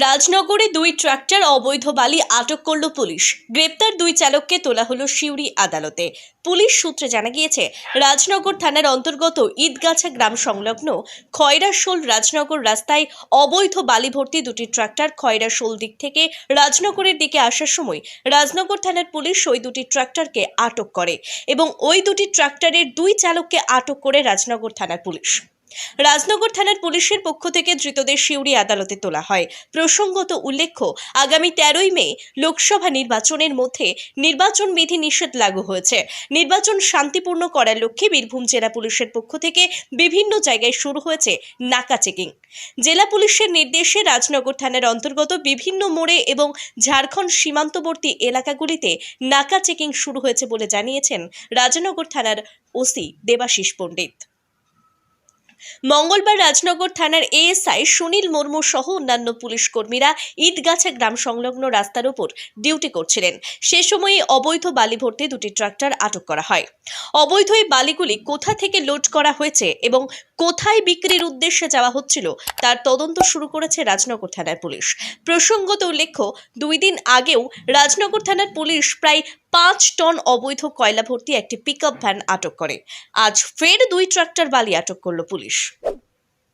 রাজনগরে দুই ট্রাক্টর অবৈধ বালি আটক করল পুলিশ। গ্রেপ্তার দুই চালককে তোলা হলো সিউড়ি আদালতে। পুলিশ সূত্রে জানা গিয়েছে, রাজনগর থানার অন্তর্গত ঈদগাছা গ্রাম সংলগ্ন খয়রাশোল রাজনগর রাস্তায় অবৈধ বালি ভর্তি দুটি ট্রাক্টর খয়রাশোল দিক থেকে রাজনগরের দিকে আসার সময় রাজনগর থানার পুলিশ ওই দুটি ট্রাক্টরকে আটক করে এবং ওই দুটি ট্রাক্টরের দুই চালককে আটক করে রাজনগর থানার পুলিশ। রাজনগর থানার পুলিশের পক্ষ থেকে ধৃতদের সিউড়ি আদালতে তোলা হয়। প্রসঙ্গত উল্লেখ্য, আগামী 13ই মে লোকসভা নির্বাচনের মধ্যে নির্বাচন বিধি নিষেধ লাগু হয়েছে। নির্বাচন শান্তিপূর্ণ করার লক্ষ্যে বীরভূম জেলা পুলিশের পক্ষ থেকে বিভিন্ন জায়গায় শুরু হয়েছে নাকা চেকিং। জেলা পুলিশের নির্দেশে রাজনগর থানার অন্তর্গত বিভিন্ন মোড়ে এবং ঝাড়খণ্ড সীমান্তবর্তী এলাকাগুলিতে নাকা চেকিং শুরু হয়েছে বলে জানিয়েছেন রাজনগর থানার ওসি দেবাশিস পণ্ডিত। মঙ্গলবার রাজনগর থানার এএসআই সুনীল মুর্মু সহ অন্যান্য পুলিশ কর্মীরা ঈদগাছা গ্রাম সংলগ্ন রাস্তার উপর ডিউটি করছিলেন। সে সময়ে অবৈধ বালি ভর্তি দুটি ট্রাক্টর আটক করা হয়। অবৈধ এই বালিগুলি কোথা থেকে লোড করা হয়েছে এবং কোথায় বিক্রির উদ্দেশ্যে যাওয়া হচ্ছিল তার তদন্ত শুরু করেছে রাজনগর থানার পুলিশ। প্রসঙ্গত উল্লেখ্য, 2 দিন আগেও রাজনগর থানার পুলিশ প্রায় 5 টন অবৈধ কয়লা ভর্তি একটি পিকআপ ভ্যান আটক করে। আজ ফের দুই ট্রাক্টর বালি আটক করল পুলিশ।